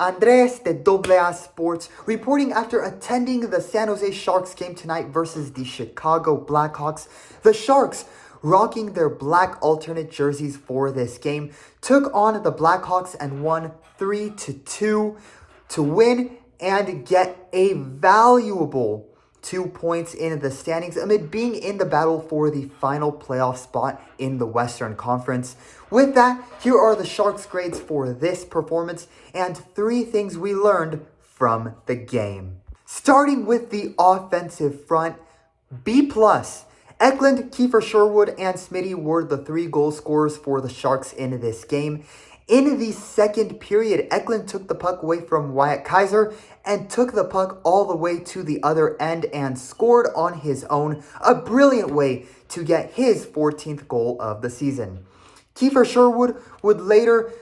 Andres de AA Sports reporting after attending the San Jose Sharks game tonight versus the Chicago Blackhawks. The Sharks, rocking their black alternate jerseys for this game, took on the Blackhawks and won 3-2 to win and get a valuable 2 points in the standings amid being in the battle for the final playoff spot in the Western Conference. With that, here are the Sharks' grades for this performance and 3 things we learned from the game. Starting with the offensive front, B+. Eklund, Kiefer Sherwood, and Smitty were the 3 goal scorers for the Sharks in this game. In the second period, Eklund took the puck away from Wyatt Kaiser and took the puck all the way to the other end and scored on his own, a brilliant way to get his 14th goal of the season. Kiefer Sherwood would later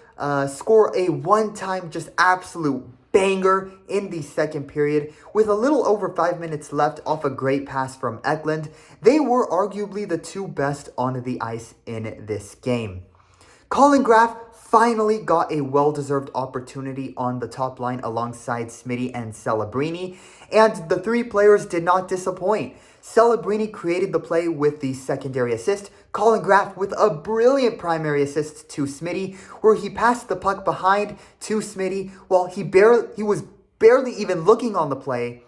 score a one-time just absolute banger in the second period with a little over 5 minutes left off a great pass from Eklund. They were arguably the 2 best on the ice in this game. Colin Graff finally got a well-deserved opportunity on the top line alongside Smitty and Celebrini, and the 3 players did not disappoint. Celebrini created the play with the secondary assist, Colin Graff with a brilliant primary assist to Smitty, where he passed the puck behind to Smitty while he was barely even looking on the play,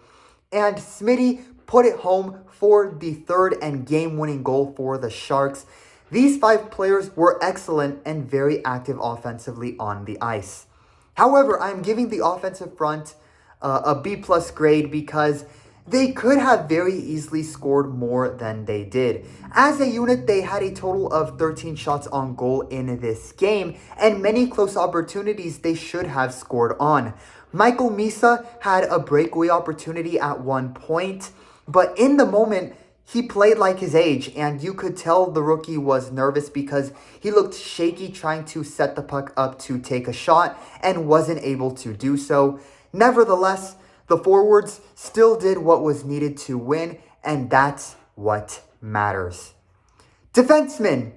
and Smitty put it home for the 3rd and game-winning goal for the Sharks. These 5 players were excellent and very active offensively on the ice. However, I'm giving the offensive front a B+ grade because they could have very easily scored more than they did. As a unit, they had a total of 13 shots on goal in this game and many close opportunities they should have scored on. Michael Misa had a breakaway opportunity at one point, but in the moment, he played like his age, and you could tell the rookie was nervous because he looked shaky trying to set the puck up to take a shot and wasn't able to do so. Nevertheless, the forwards still did what was needed to win, and that's what matters. Defensemen,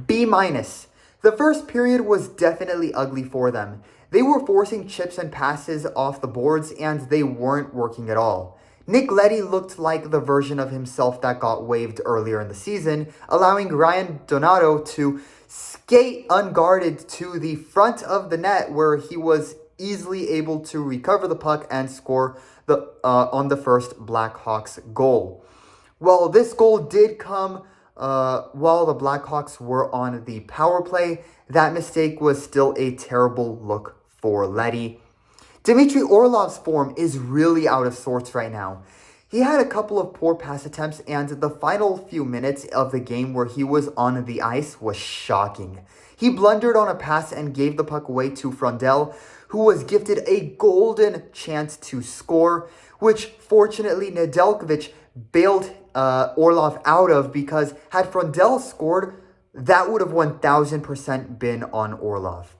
B-. The first period was definitely ugly for them. They were forcing chips and passes off the boards, and they weren't working at all. Nick Leddy looked like the version of himself that got waived earlier in the season, allowing Ryan Donato to skate unguarded to the front of the net where he was easily able to recover the puck and score on the first Blackhawks goal. Well, this goal did come while the Blackhawks were on the power play. That mistake was still a terrible look for Leddy. Dmitry Orlov's form is really out of sorts right now. He had a couple of poor pass attempts, and the final few minutes of the game where he was on the ice was shocking. He blundered on a pass and gave the puck away to Frondell, who was gifted a golden chance to score, which fortunately Nedeljkovic bailed Orlov out of, because had Frondell scored, that would have 1000% been on Orlov.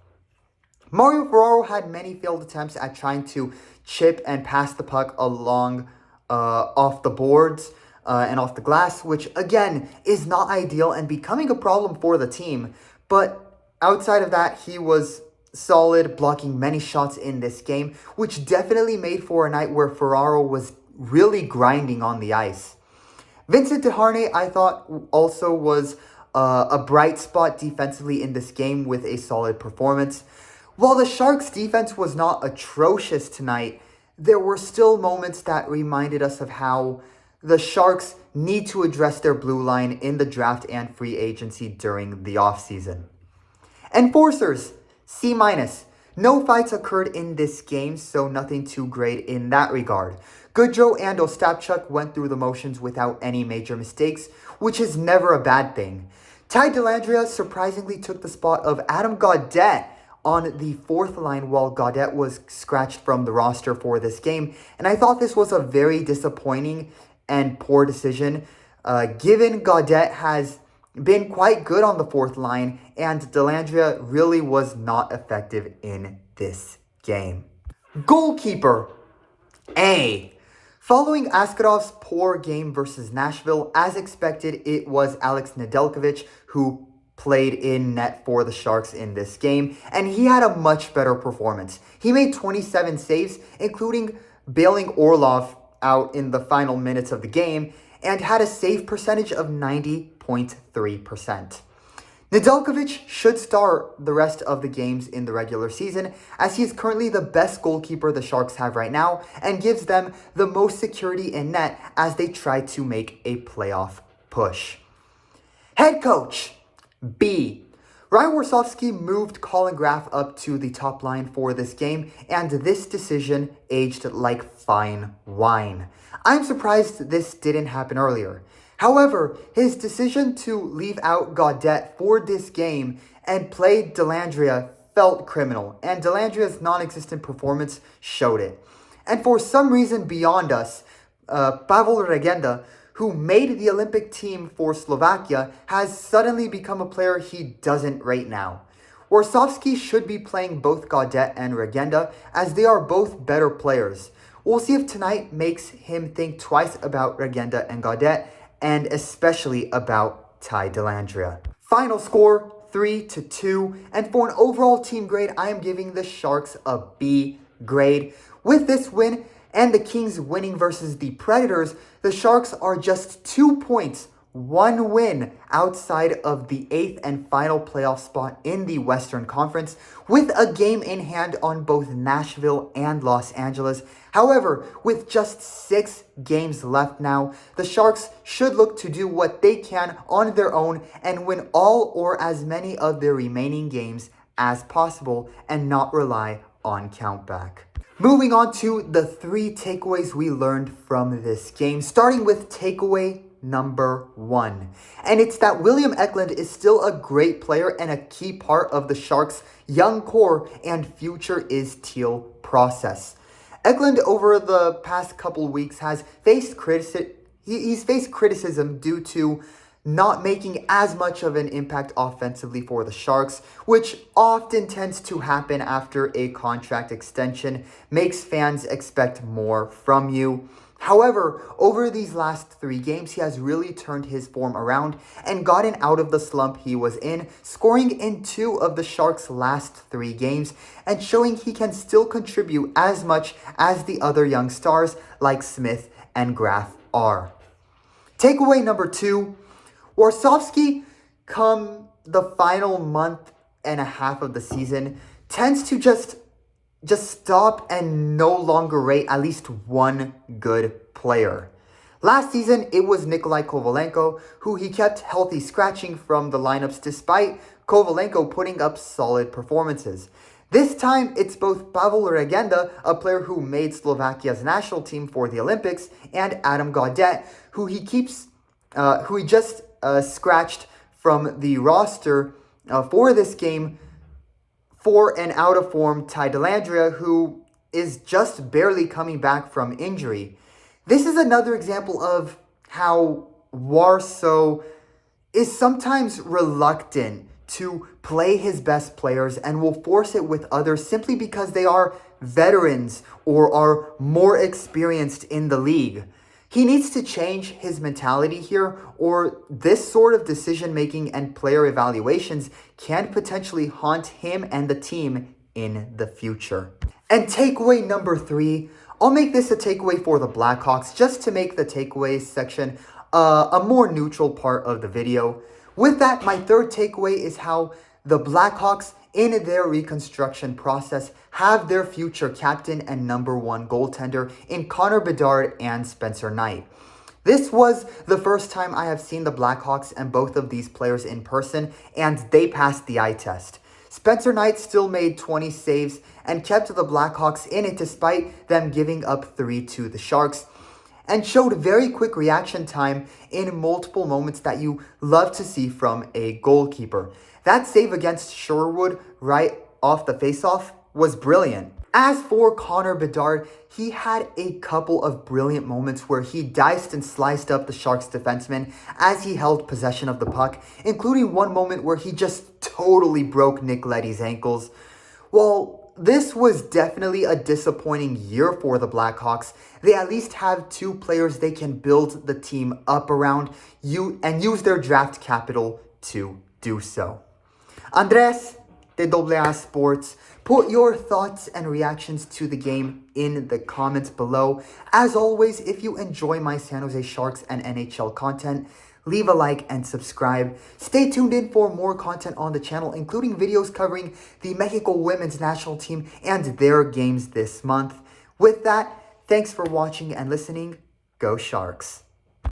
Mario Ferraro had many failed attempts at trying to chip and pass the puck along off the boards and off the glass, which again is not ideal and becoming a problem for the team. But outside of that, he was solid, blocking many shots in this game, which definitely made for a night where Ferraro was really grinding on the ice. Vincent DeHarnay, I thought, also was a bright spot defensively in this game with a solid performance. While the Sharks' defense was not atrocious tonight, there were still moments that reminded us of how the Sharks need to address their blue line in the draft and free agency during the offseason. Enforcers, C-. No fights occurred in this game, so nothing too great in that regard. Goodrow and Ostapchuk went through the motions without any major mistakes, which is never a bad thing. Ty Dellandrea surprisingly took the spot of Adam Gaudette on the 4th line while Gaudette was scratched from the roster for this game. And I thought this was a very disappointing and poor decision, given Gaudette has been quite good on the 4th line and Dellandrea really was not effective in this game. Goalkeeper, A. Following Askarov's poor game versus Nashville, as expected, it was Alex Nedeljkovic who played in net for the Sharks in this game, and he had a much better performance. He made 27 saves, including bailing Orlov out in the final minutes of the game, and had a save percentage of 90.3%. Nedeljkovic should start the rest of the games in the regular season, as he is currently the best goalkeeper the Sharks have right now and gives them the most security in net as they try to make a playoff push. Head coach, B. Ryan Warsofsky moved Colin Graf up to the top line for this game, and this decision aged like fine wine. I'm surprised this didn't happen earlier. However, his decision to leave out Gaudette for this game and play Dellandrea felt criminal, and Dellandrea's non-existent performance showed it. And for some reason beyond us, Pavel Regenda, who made the Olympic team for Slovakia, has suddenly become a player he doesn't rate now. Warsofsky should be playing both Gaudette and Regenda, as they are both better players. We'll see if tonight makes him think twice about Regenda and Gaudette, and especially about Ty Dellandrea. Final score, 3-2, and for an overall team grade, I am giving the Sharks a B grade. With this win and the Kings winning versus the Predators, the Sharks are just 2 points, one win outside of the 8th and final playoff spot in the Western Conference, with a game in hand on both Nashville and Los Angeles. However, with just 6 games left now, the Sharks should look to do what they can on their own and win all or as many of their remaining games as possible and not rely on countback. Moving on to the 3 takeaways we learned from this game, starting with takeaway number 1. And it's that William Eklund is still a great player and a key part of the Sharks' young core and future is teal process. Eklund over the past couple weeks has faced he's faced criticism due to not making as much of an impact offensively for the Sharks, which often tends to happen after a contract extension makes fans expect more from you. However, over these last 3 games, he has really turned his form around and gotten out of the slump he was in, scoring in 2 of the Sharks' last 3 games and showing he can still contribute as much as the other young stars like Smith and Graf are. Takeaway number 2, Warsofsky, come the final month and a half of the season, tends to just stop and no longer rate at least one good player. Last season, it was Nikolai Kovalenko, who he kept healthy scratching from the lineups despite Kovalenko putting up solid performances. This time, it's both Pavel Regenda, a player who made Slovakia's national team for the Olympics, and Adam Gaudette, who he just scratched from the roster for this game for an out-of-form Ty Dellandrea, who is just barely coming back from injury. This is another example of how Warsaw is sometimes reluctant to play his best players and will force it with others simply because they are veterans or are more experienced in the league. He needs to change his mentality here, or this sort of decision-making and player evaluations can potentially haunt him and the team in the future. And takeaway number 3, I'll make this a takeaway for the Blackhawks just to make the takeaways section a more neutral part of the video. With that, my third takeaway is how the Blackhawks, in their reconstruction process, have their future captain and number 1 goaltender in Connor Bedard and Spencer Knight. This was the first time I have seen the Blackhawks and both of these players in person, and they passed the eye test. Spencer Knight still made 20 saves and kept the Blackhawks in it despite them giving up 3 to the Sharks, and showed very quick reaction time in multiple moments that you love to see from a goalkeeper. That save against Sherwood right off the faceoff was brilliant. As for Connor Bedard, he had a couple of brilliant moments where he diced and sliced up the Sharks defenseman as he held possession of the puck, including one moment where he just totally broke Nick Leddy's ankles. Well, this was definitely a disappointing year for the Blackhawks. They at least have 2 players they can build the team up around and use their draft capital to do so. Andres de AA Sports, put your thoughts and reactions to the game in the comments below. As always, if you enjoy my San Jose Sharks and NHL content, leave a like and subscribe. Stay tuned in for more content on the channel, including videos covering the Mexico women's national team and their games this month. With that, thanks for watching and listening. Go Sharks!